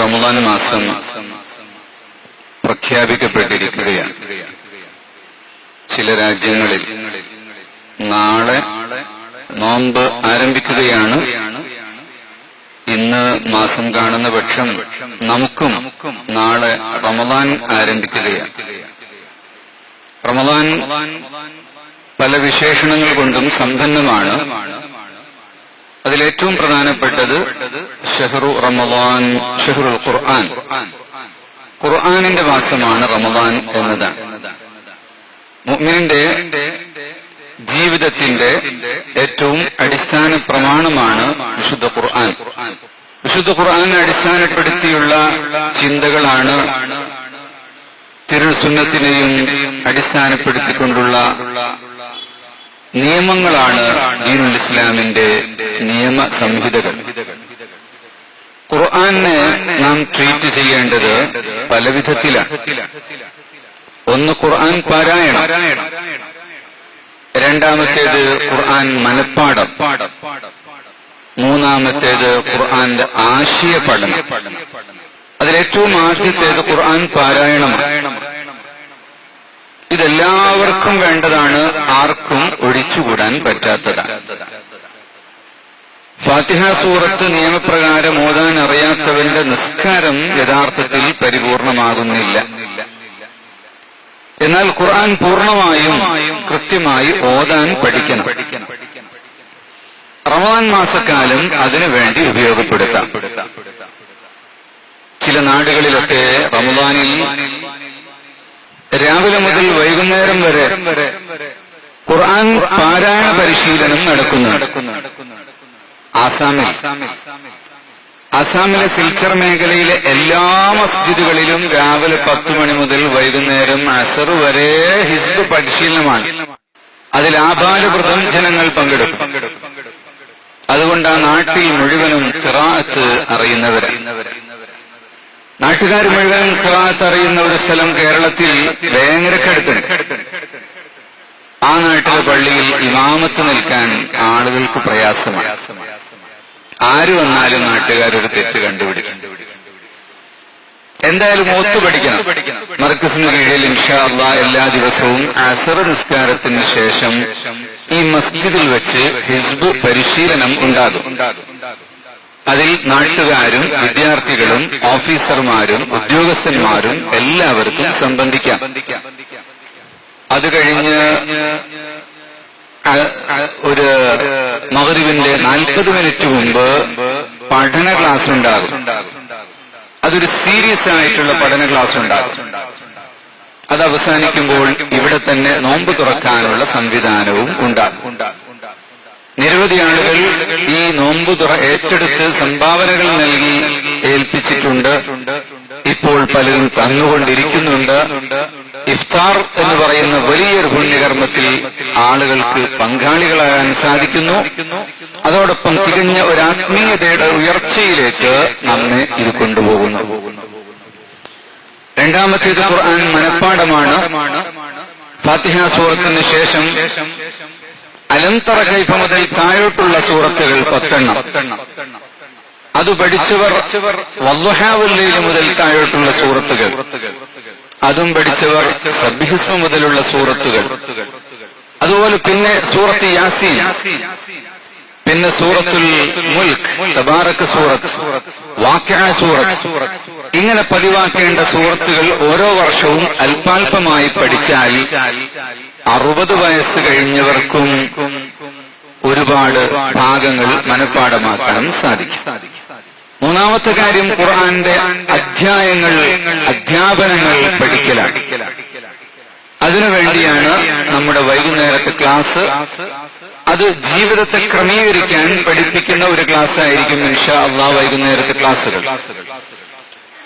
റമദാൻ മാസം പ്രഖ്യാപിക്കപ്പെട്ടിരിക്കുകയാണ്. ചില രാജ്യങ്ങളിൽ നാളെ നോമ്പ് ആരംഭിക്കുകയാണ്. ഇന്ന് മാസം കാണുന്ന പക്ഷം നമുക്കും നാളെ റമദാൻ ആരംഭിക്കുകയാണ്. റമദാൻ പല വിശേഷണങ്ങൾ കൊണ്ടും സമ്പന്നമാണ്. അതിലേറ്റവും പ്രധാനപ്പെട്ടത് ഷഹ്റു റമദാൻ, ഷഹ്റുൽ ഖുർആൻ, ഖുർആനിന്റെ മാസമാണ് റമദാൻ എന്നതാണ്. മുഅ്മിനിന്റെ ജീവിതത്തിന്റെ ഏറ്റവും അടിസ്ഥാന പ്രമാണമാണ് വിശുദ്ധ ഖുർആൻ. വിശുദ്ധ ഖുർആനെ അടിസ്ഥാനപ്പെടുത്തിയുള്ള ചിന്തകളാണ്, തിരുസുന്നത്തിനെയും അടിസ്ഥാനപ്പെടുത്തിക്കൊണ്ടുള്ള നിയമങ്ങളാണ് ദീനുൽ ഇസ്ലാമിന്റെ നിയമ സംഹിതകൾ. ഖുർആനെ നാം ട്രീറ്റ് ചെയ്യേണ്ടത് പല വിധത്തിലാണ്. ഒന്ന് ഖുർആൻ പാരായണം, രണ്ടാമത്തേത് ഖുർആൻ മനപ്പാഠം, മൂന്നാമത്തേത് ഖുർആന്റെ ആശയ പഠനം. അതിലേറ്റവും ആദ്യത്തേത് ഖുർആൻ പാരായണമാണ്. ഇതെല്ലാവർക്കും വേണ്ടതാണ്, ആർക്കും ഒഴിച്ചുകൂടാൻ പറ്റാത്തതാണ്. ഫാത്തിഹ സൂറത്ത് നിയമപ്രകാരം ഓതാൻ അറിയാത്തവന്റെ നിസ്കാരം യഥാർത്ഥത്തിൽ പരിപൂർണമാകുന്നില്ല. എന്നാൽ ഖുർആൻ പൂർണ്ണമായും കൃത്യമായി ഓതാൻ പഠിക്കണം. റമദാൻ മാസക്കാലം അതിനുവേണ്ടി ഉപയോഗപ്പെടുത്താം. ചില നാടുകളിലൊക്കെ റമദാനിൽ രാവിലെ മുതൽ വൈകുന്നേരം വരെ ഖുർആൻ പാരായണ പരിശീലനം നടക്കുന്നുണ്ട്. ആസാമിലെ സിൽച്ചർ മേഖലയിലെ എല്ലാ മസ്ജിദുകളിലും രാവിലെ 10 മണി മുതൽ വൈകുന്നേരം അസർ വരെ ഹിസ്ബ് പരിശീലനമാണ്. അതിൽ ആബാലവൃതം ജനങ്ങൾ പങ്കെടുക്കും. അതുകൊണ്ട് ആ നാട്ടിൽ മുഴുവനും ഖിറാഅത്ത് അറിയുന്നവരാണ്. നാട്ടുകാർ മുഴുവൻ ഖിറാഅത്ത് അറിയുന്ന ഒരു സ്ഥലം കേരളത്തിൽ വേങ്ങരക്കടുത്തുണ്ട്. ആ നാട്ടിലെ പള്ളിയിൽ ഇമാമത്ത് നിൽക്കാൻ ആളുകൾക്ക് പ്രയാസമാണ്. ആര് വന്നാലും നാട്ടുകാരൊരു തെറ്റ് കണ്ടുപിടിക്കും. എന്തായാലും ഓത്തു പഠിക്കണം. മർക്കസിന് കീഴിൽ ഇൻഷാ അല്ലാഹ് എല്ലാ ദിവസവും അസർ നിസ്കാരത്തിന് ശേഷം ഈ മസ്ജിദിൽ വെച്ച് ഹിസ്ബ് പരിശീലനം ഉണ്ടാകും. അതിൽ നാട്ടുകാരും വിദ്യാർത്ഥികളും ഓഫീസർമാരും ഉദ്യോഗസ്ഥന്മാരും എല്ലാവർക്കും സംബന്ധിക്കാം. അത് കഴിഞ്ഞ് ഒരു മഗ്രിബിന്റെ 40 മിനിറ്റ് മുമ്പ് പഠന ക്ലാസ് ഉണ്ടാകും. അതൊരു സീരിയസ് ആയിട്ടുള്ള പഠന ക്ലാസ് ഉണ്ടാകും. അത് അവസാനിക്കുമ്പോൾ ഇവിടെ തന്നെ നോമ്പ് തുറക്കാനുള്ള സംവിധാനവും ഉണ്ടാകും. നിരവധി ആളുകൾ ഈ നോമ്പ് തുറ ഏറ്റെടുത്ത് സംഭാവനകൾ നൽകി ഏൽപ്പിച്ചിട്ടുണ്ട്. ഇപ്പോൾ പലരും തന്നുകൊണ്ടിരിക്കുന്നുണ്ട്. ഇഫ്താർ എന്ന് പറയുന്ന വലിയൊരു പുണ്യകർമ്മത്തിൽ ആളുകൾക്ക് പങ്കാളികളാകാൻ സാധിക്കുന്നു. അതോടൊപ്പം തികഞ്ഞ ഒരു ആത്മീയതയുടെ ഉയർച്ചയിലേക്ക് നമ്മെ ഇത് കൊണ്ടുപോകുന്നു. രണ്ടാമത്തേത് ഖുർആൻ മനപ്പാഠമാണ്. ഫാത്തിഹ സൂറത്തിന് ശേഷം അലം തറ കൈഫ മുതൽ താഴോട്ടുള്ള സൂറത്തുകൾ 10 എണ്ണം. അത് പഠിച്ചവർ വദ്ദുഹാ വല്ലൈലി മുതൽ താഴോട്ടുള്ള സൂറത്തുകൾ, അതും പഠിച്ചവർ സബ്ബിഹിസ്മ മുതലുള്ള സൂറത്തുകൾ, അതുപോലെ പിന്നെ സൂറത്ത് യാസീൻ, പിന്നെ സൂറത്തുൽ മുൽക്ക്, തബാറക സൂറത്ത്, വാഖിഅ സൂറത്ത്, ഇങ്ങനെ പതിവാക്കേണ്ട സൂറത്തുകൾ ഓരോ വർഷവും അല്പാൽപമായി പഠിച്ചാൽ 60 വയസ്സ് കഴിഞ്ഞവർക്കും ഒരുപാട് ഭാഗങ്ങൾ മനഃപ്പാഠമാക്കാൻ സാധിക്കും. മൂന്നാമത്തെ കാര്യം ഖുർആന്റെ അധ്യാപനങ്ങൾ പഠിക്കലാണ്. അതിനുവേണ്ടിയാണ് നമ്മുടെ വൈകുന്നേരത്തെ ക്ലാസ്. അത് ജീവിതത്തെ ക്രമീകരിക്കാൻ പഠിപ്പിക്കുന്ന ഒരു ക്ലാസ് ആയിരിക്കും ഇൻഷാ അല്ലാഹ് വൈകുന്നേരത്തെ ക്ലാസുകൾ.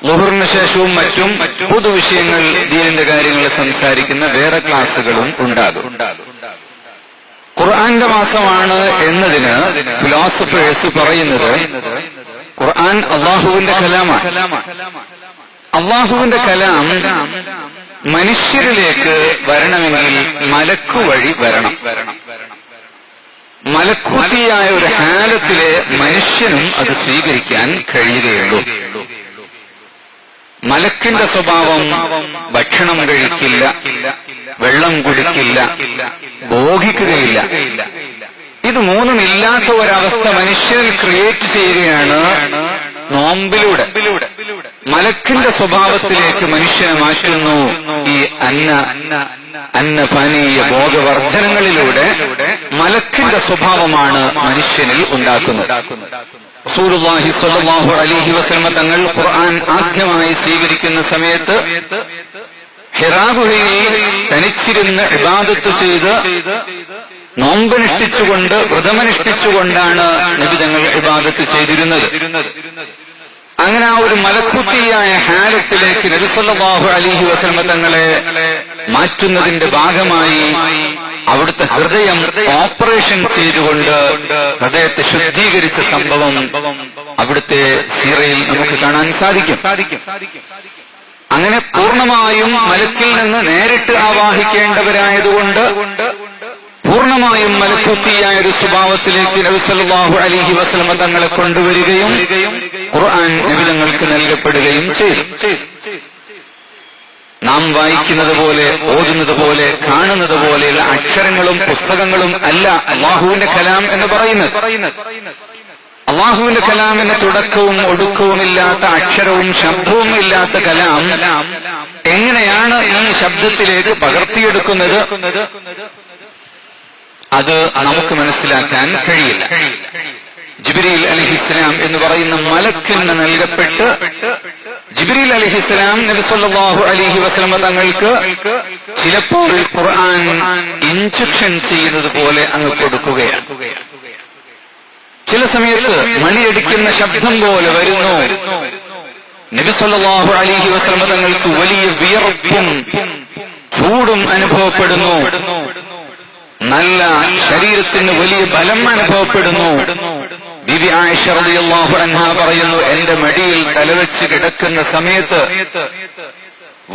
ളുഹറിന് ശേഷവും മറ്റും പൊതുവിഷയങ്ങൾ, ദീനിന്റെ കാര്യങ്ങൾ സംസാരിക്കുന്ന വേറെ ക്ലാസുകളും ഉണ്ടാകും. ഖുർആന്റെ മാസമാണ് എന്നതിന് ഫിലോസഫേഴ്സ് പറയുന്നത് ഖുർആൻ അള്ളാഹുവിന്റെ കലാമാണ്. അള്ളാഹുവിന്റെ കലാം മനുഷ്യരിലേക്ക് വരണമെങ്കിൽ മലക്കു വഴി വരണം. മലക്കൂത്തിയായ ഒരു ഹാലത്തിലെ മനുഷ്യനും അത് സ്വീകരിക്കാൻ കഴിയുകയുള്ളൂ. മലക്കിന്റെ സ്വഭാവം ഭക്ഷണം കഴിക്കില്ല, വെള്ളം കുടിക്കില്ല, ഭോഗിക്കുകയില്ല. ഇത് മൂന്നും ഇല്ലാത്ത ഒരവസ്ഥ മനുഷ്യനിൽ ക്രിയേറ്റ് ചെയ്യുകയാണ് നോമ്പിലൂടെ. മലക്കിന്റെ സ്വഭാവത്തിലേക്ക് മനുഷ്യനെ മാറ്റുന്നു ഈ അന്നപാനീയ ഭോഗവർജനങ്ങളിലൂടെ. മലക്കിന്റെ സ്വഭാവമാണ് മനുഷ്യനിൽ ഉണ്ടാക്കുന്നത്. റസൂലുള്ളാഹി സ്വല്ലല്ലാഹു അലൈഹി വസല്ലം തങ്ങൾ ഖുർആൻ ആദ്യമായി സ്വീകരിക്കുന്ന സമയത്ത് ഹിറാ ഗുഹയിൽ തനിച്ചിരുന്ന് ഇബാദത്ത് ചെയ്ത് നോമ്പനുഷ്ഠിച്ചുകൊണ്ട് വ്രതമനുഷ്ഠിച്ചുകൊണ്ടാണ് നബി തങ്ങൾ ഇബാദത്ത് ചെയ്തിരുന്നത്. അങ്ങനെ ആ ഒരു മലക്കൂത്തിയായ ഹാലത്തിലേക്ക് നബി സല്ലല്ലാഹു അലൈഹി വസല്ലം തങ്ങളെ മാറ്റുന്നതിന്റെ ഭാഗമായി അവിടുത്തെ ഹൃദയം ഓപ്പറേഷൻ ചെയ്തുകൊണ്ട് ഹൃദയത്തെ ശുദ്ധീകരിച്ച സംഭവം അവിടുത്തെ സീറയിൽ നമുക്ക് കാണാൻ സാധിക്കും. അങ്ങനെ പൂർണ്ണമായും മലക്കിൽ നിന്ന് നേരിട്ട് ആവാഹിക്കേണ്ടവരായതുകൊണ്ട് പൂർണ്ണമായും മലക്കൂത്തിയായ ഒരു സ്വഭാവത്തിലേക്ക് നബി സല്ലല്ലാഹു അലൈഹി വസല്ലം തങ്ങളെ കൊണ്ടുവരികയും ഖുർആൻ നബി തങ്ങൾക്ക് നൽകപ്പെടുകയും ചെയ്തു. നാം വായിക്കുന്നത് പോലെ, ഓതുന്നത് പോലെ, കാണുന്നത് പോലെയുള്ള അക്ഷരങ്ങളും പുസ്തകങ്ങളും അല്ല അല്ലാഹുവിന്റെ കലാം എന്ന് പറയുന്നത്. അല്ലാഹുവിന്റെ കലാമിന് തുടക്കവും ഒടുക്കവും ഇല്ലാത്ത, അക്ഷരവും ശബ്ദവും ഇല്ലാത്ത കലാം എങ്ങനെയാണ് ഈ ശബ്ദത്തിലേക്ക് പകർത്തിയെടുക്കുന്നത്? അത് നമുക്ക് മനസ്സിലാക്കാൻ കഴിയില്ല. ജിബ്രീൽ അലൈഹിസ്സലാം എന്ന് പറയുന്ന മലക്കിന് നൽകപ്പെട്ട് ജിബ്രീൽ അലൈഹിസ്സലാം നബി സല്ലല്ലാഹു അലൈഹി വസല്ലം തങ്ങൾക്ക് ചിലപ്പോൾ ഖുർആൻ ഇൻജക്ഷൻ ചെയ്യുന്നത് പോലെ അങ്ങ് കൊടുക്കുകയാണ്. ചില സമയത്ത് മണിയടിക്കുന്ന ശബ്ദം പോലെ വരുന്നു. നബി സല്ലല്ലാഹു അലൈഹി വസല്ലം തങ്ങൾക്ക് വലിയ വിയർപ്പും ചൂടും അനുഭവപ്പെടുന്നു. നല്ല ശരീരത്തിന് വലിയ ബലം അനുഭവപ്പെടുന്നു. ബീബി ആയിഷ റളിയല്ലാഹു അൻഹ പറയുന്നു, എന്റെ മടിയിൽ തലവെച്ച് കിടക്കുന്ന സമയത്ത്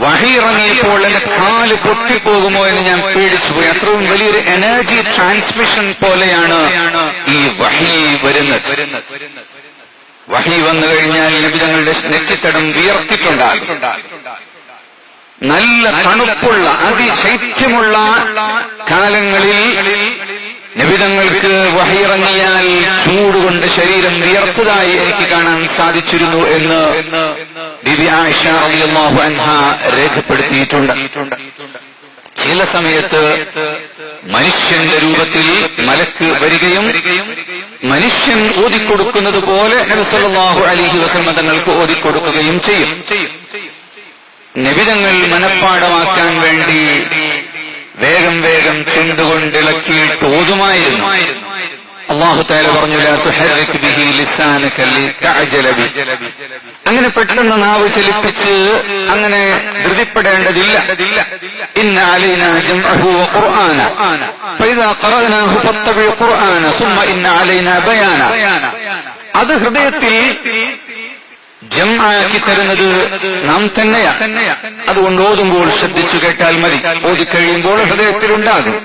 വഹി ഇറങ്ങിയപ്പോൾ എന്റെ കാല് പൊട്ടിപ്പോകുമോ എന്ന് ഞാൻ പേടിച്ചുപോയി. അത്രയും വലിയൊരു എനർജി ട്രാൻസ്മിഷൻ പോലെയാണ് ഈ വഹി വരുന്നത്. വഹി വന്നു കഴിഞ്ഞാൽ നബി തങ്ങളുടെ നെറ്റിത്തടം വിയർത്തിട്ടുണ്ടാകും. നല്ല തണുപ്പുള്ള അതിശൈത്യമുള്ള കാലങ്ങളിൽ നബിതങ്ങൾക്ക് വഹിയിറങ്ങിയാൽ ചൂടുകൊണ്ട് ശരീരം വിയർത്തതായി എനിക്ക് കാണാൻ സാധിച്ചിരുന്നു എന്ന് ബീബി ആയിഷ റളിയല്ലാഹു അൻഹ രേഖപ്പെടുത്തിയിട്ടുണ്ട്. ചില സമയത്ത് മനുഷ്യന്റെ രൂപത്തിൽ മലക്ക് വരികയും മനുഷ്യൻ ഓതിക്കൊടുക്കുന്നത് പോലെ നബി സല്ലല്ലാഹു അലൈഹി വസല്ലം തങ്ങൾക്ക് ഓതിക്കൊടുക്കുകയും ചെയ്യും. നബിതങ്ങൾ മനഃപ്പാടമാക്കാൻ വേണ്ടി വേഗം വേഗം ചുണ്ടുകൊണ്ടിളക്കിയിട്ട് ഓതുമായിരുന്നു. അല്ലാഹു തആല പറഞ്ഞു, ലാ തുഹർരിക് ബിഹി ലിസാനക ലിതഅജല ബിഹി. അങ്ങനെ പെട്ടെന്ന് നാവ് ചലിപ്പിച്ച് അങ്ങനെ ധൃതിപ്പെടേണ്ടതില്ല. ഇന്ന അലൈനാ ജംഅഹു വഖുർആന ഫഇദാ ഖറഅനാഹു ഫത്തബി ഖുർആന സുമ്മ ഇന്ന അലൈനാ ബയാന. അത് ഹൃദയത്തിൽ ജംആക്കി തരുന്നത് നാം തന്നെയാണ്. അതുകൊണ്ട് ഓതുമ്പോൾ ശ്രദ്ധിച്ചു കേട്ടാൽ മതി. ഓതിക്കഴിയുമ്പോൾ ഹൃദയത്തിലുണ്ടാകും.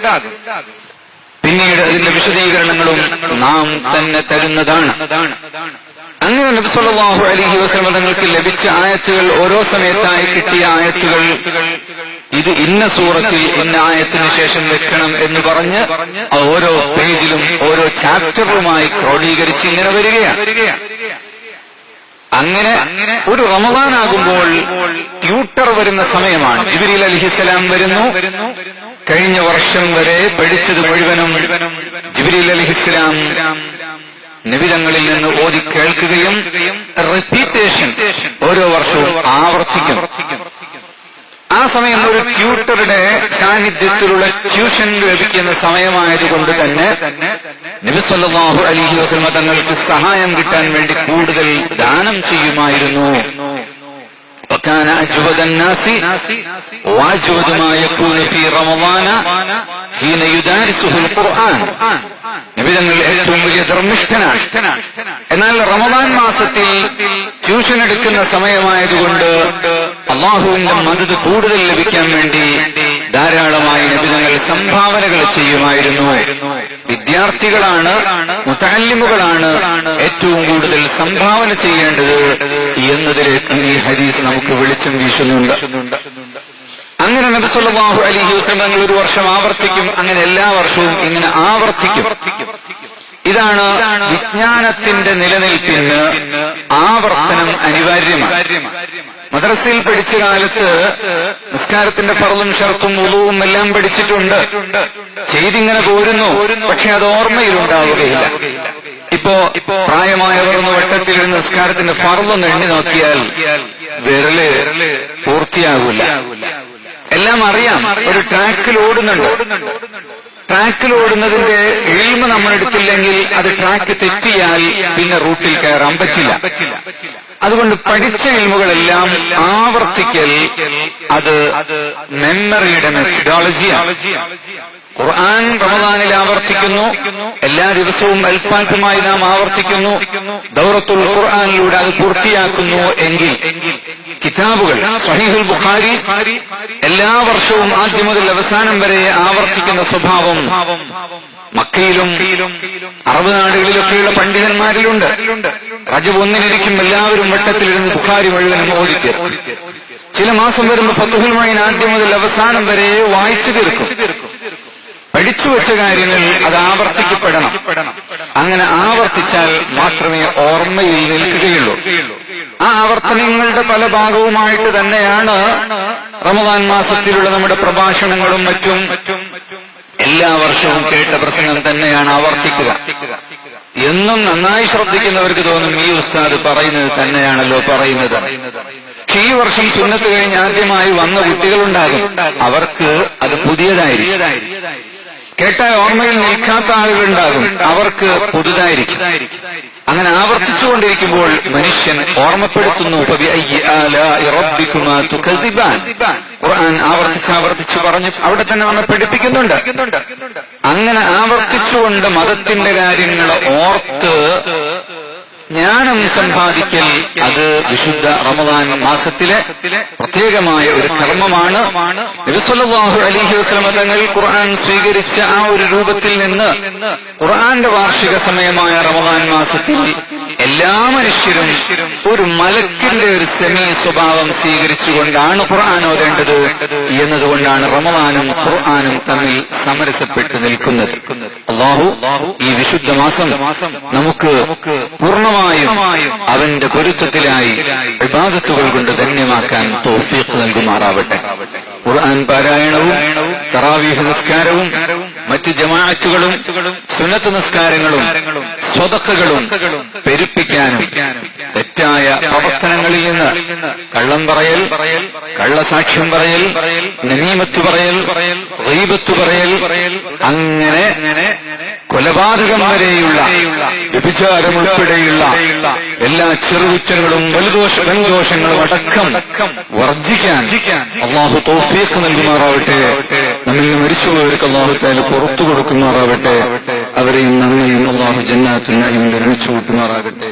പിന്നീട് അതിന്റെ വിശദീകരണങ്ങളും നാം തന്നെ തരുന്നതാണ്. അങ്ങനെ നബി സല്ലല്ലാഹു അലൈഹി വസല്ലം തങ്ങൾക്ക് ലഭിച്ച ആയത്തുകൾ, ഓരോ സമയത്തായി കിട്ടിയ ആയത്തുകൾ, ഇത് ഇന്ന സൂറത്തിൽ ഇന്ന ആയത്തിന് ശേഷം വെക്കണം എന്ന് പറഞ്ഞ് ഓരോ പേജിലും ഓരോ ചാപ്റ്ററുമായി ക്രോഡീകരിച്ച് ഇങ്ങനെ വരികയാണ്. അങ്ങനെ ഒരു റമദാനാകുമ്പോൾ ട്യൂട്ടർ വരുന്ന സമയമാണ്. ജിബ്രീൽ അലൈഹിസ്സലാം വരുന്നു. കഴിഞ്ഞ വർഷം വരെ പഠിച്ചത് മുഴുവനും ജിബ്രീൽ അലൈഹിസ്സലാം നബിതങ്ങളിൽ നിന്ന് ഓതി കേൾക്കുകയും റിപ്പീറ്റേഷൻ ഓരോ വർഷവും ആവർത്തിക്കും. ആ സമയം ഒരു ട്യൂട്ടറുടെ സാന്നിധ്യത്തിലുള്ള ട്യൂഷൻ ലഭിക്കുന്ന സമയമായതുകൊണ്ട് തന്നെ നബി സല്ലല്ലാഹു അലൈഹി വസല്ലം തങ്ങൾക്ക് സഹായം കിട്ടാൻ വേണ്ടി കൂടുതൽ ദാനം ചെയ്യുമായിരുന്നു. وكان أجود الناس وأجود ما يكون في رمضان حين يدارسه القرآن. നബി തങ്ങൾ ഏറ്റവും വലിയ ധർമ്മിഷ്ഠനാണ്. എന്നാൽ റമദാൻ മാസത്തിൽ ട്യൂഷൻ എടുക്കുന്ന സമയമായതുകൊണ്ട് അള്ളാഹുവിന്റെ മദദ് കൂടുതൽ ലഭിക്കാൻ വേണ്ടി ധാരാളമായി നബിതങ്ങൾ സംഭാവനകൾ ചെയ്യുമായിരുന്നു. വിദ്യാർത്ഥികളാണ്, മുതഅല്ലിമുകളാണ് ഏറ്റവും കൂടുതൽ സംഭാവന ചെയ്യേണ്ടത് എന്നതിലേക്ക് ഈ ഹദീസ് നമുക്ക് വെളിച്ചം വീശുന്നുണ്ട്. അങ്ങനെ നബി സല്ലല്ലാഹു അലൈഹി വസല്ലം തങ്ങൾ ഒരു വർഷം ആവർത്തിക്കും. അങ്ങനെ എല്ലാ വർഷവും ഇങ്ങനെ ആവർത്തിക്കും. ഇതാണ് വിജ്ഞാനത്തിന്റെ നിലനിൽപ്പിന് ആവർത്തനം അനിവാര്യമാണ്. മദ്രസയിൽ പഠിച്ച കാലത്ത് നിസ്കാരത്തിന്റെ ഫർളും ഷർത്തും വുളുവും എല്ലാം പഠിച്ചിട്ടുണ്ട്, ചെയ്തിങ്ങനെ പോരുന്നു. പക്ഷെ അത് ഓർമ്മയിലുണ്ടാവുകയില്ല. ഇപ്പോ പ്രായമായവർ വട്ടത്തിലിരുന്ന് നിസ്കാരത്തിന്റെ ഫർളൊന്ന് എണ്ണി നോക്കിയാൽ വിരല് പൂർത്തിയാകൂല. എല്ലാം അറിയാം, ഒരു ട്രാക്കിൽ ഓടുന്നുണ്ട്. ട്രാക്കിൽ ഓടുന്നതിന്റെ ഇൽമ നമ്മൾ എടുത്തില്ലെങ്കിൽ അത് ട്രാക്ക് തെറ്റിയാൽ പിന്നെ റൂട്ടിൽ കയറാൻ പറ്റില്ല. അതുകൊണ്ട് പഠിച്ച ഇൽമുകളെല്ലാം ആവർത്തിക്കൽ അത് മെമ്മറിയുടെ മെത്തഡോളജിയാണ്. ഖുർആൻ റമദാനിൽ ആവർത്തിക്കുന്നു, എല്ലാ ദിവസവും അല്പാൽപമായി നാം ആവർത്തിക്കുന്നു, ദൗറത്തുൽ ഖുർആനിലൂടെ അത് പൂർത്തിയാക്കുന്നു എങ്കിൽ കിതാബുകൾ സ്വഹീഹുൽ ബുഖാരി എല്ലാ വർഷവും ആദ്യം മുതൽ അവസാനം വരെ ആവർത്തിക്കുന്ന സ്വഭാവം മക്കയിലും അറബ് നാടുകളിലൊക്കെയുള്ള പണ്ഡിതന്മാരിലുണ്ട്. റജബ് ഒന്നിനിരിക്കും എല്ലാവരും വട്ടത്തിലിരുന്ന് ബുഖാരി മുഴുവനും ഓതിത്തീർക്കും. ചില മാസം വരുമ്പോൾ ഫത്ഹുൽ മുഈൻ ആദ്യം മുതൽ അവസാനം വരെ വായിച്ചു തീർക്കും. പഠിച്ചു വെച്ച കാര്യങ്ങൾ അത് ആവർത്തിക്കപ്പെടണം. അങ്ങനെ ആവർത്തിച്ചാൽ മാത്രമേ ഓർമ്മയിൽ നിൽക്കുകയുള്ളൂ. ആ ആവർത്തനങ്ങളുടെ പല ഭാഗവുമായിട്ട് തന്നെയാണ് റമദാൻ മാസത്തിലുള്ള നമ്മുടെ പ്രഭാഷണങ്ങളും മറ്റും. എല്ലാ വർഷവും കേട്ട പ്രസംഗം തന്നെയാണ് ആവർത്തിക്കുക. എന്നും നന്നായി ശ്രദ്ധിക്കുന്നവർക്ക് തോന്നും ഈ ഉസ്താദ് പറയുന്നത് തന്നെയാണല്ലോ പറയുന്നത്. പക്ഷെ ഈ വർഷം സുന്നത്ത് കഴിഞ്ഞ് ആദ്യമായി വന്ന കുട്ടികളുണ്ടാകും, അവർക്ക് അത് പുതിയതായിരിക്കും. കേട്ടാൽ ഓർമ്മയിൽ നിൽക്കാത്ത ആളുകളുണ്ടാകും, അവർക്ക് പുതുതായിരിക്കും. അങ്ങനെ ആവർത്തിച്ചുകൊണ്ടിരിക്കുമ്പോൾ മനുഷ്യൻ ഓർമ്മപ്പെടുത്തുന്നു. ഖുർആൻ ആവർത്തിച്ച് പറഞ്ഞു അവിടെ തന്നെ നമ്മെ പഠിപ്പിക്കുന്നുണ്ട്. അങ്ങനെ ആവർത്തിച്ചുകൊണ്ട് മതത്തിന്റെ കാര്യങ്ങൾ ഓർത്ത് ജ്ഞാനം സമ്പാദിക്കൽ അത് വിശുദ്ധ റമദാൻ മാസത്തിലെ പ്രത്യേകമായ ഒരു കർമ്മമാണ്. നബി സല്ലല്ലാഹു അലൈഹി വസല്ലം തങ്ങൾ ഖുർആൻ സ്വീകരിച്ച ആ ഒരു രൂപത്തിൽ നിന്ന് ഖുർആന്റെ വാർഷിക സമയമായ റമദാൻ മാസത്തിൽ എല്ലാ മനുഷ്യരും ഒരു മലക്കിന്റെ ഒരു സെമി സ്വഭാവം സ്വീകരിച്ചുകൊണ്ടാണ് ഖുർആൻ ഓതേണ്ടത് എന്നതുകൊണ്ടാണ് റമദാനും ഖുർആനും തമ്മിൽ സമരസപ്പെട്ട് നിൽക്കുന്നത്. അല്ലാഹു ഈ വിശുദ്ധ മാസം നമുക്ക് പൂർണ്ണമായും അവന്റെ പൊരുത്തത്തിലായി ഇബാദത്തുകൾ കൊണ്ട് ധന്യമാക്കാൻ തൗഫീഖ് നൽകുമാറാവട്ടെ. ഖുർആൻ പാരായണവും തറാവീഹ് നിസ്കാരവും മറ്റ് ജമാഅത്തുകളും സുന്നത്ത് നിസ്കാരങ്ങളും സ്വദഖകളും പെരുപ്പിക്കാനും തെറ്റായ പ്രവർത്തനങ്ങളിൽ നിന്ന് കള്ളം പറയൽ, കള്ളസാക്ഷ്യം പറയൽ, നമീമത്ത് പറയൽ, ഗീബത്ത് പറയൽ, അങ്ങനെ കൊലപാതകം വരെയുള്ള വ്യഭിചാരം ഉൾപ്പെടെയുള്ള എല്ലാ ചെറുകുറ്റങ്ങളും വൻദോഷങ്ങളും അടക്കം വർജിക്കാൻ അല്ലാഹു തൗഫീഖ് നൽകുമാറാവട്ടെ. നമ്മിൽ നിന്ന് മരിച്ചുപോയവർക്ക് അല്ലാഹു തആല പുറത്തു കൊടുക്കുമാറാവട്ടെ. അവരെയും നമ്മയും അല്ലാഹു ജന്നാത്തുൽ നഈമിൽ ഒരുമിച്ച് കൂട്ടുമാറാകട്ടെ.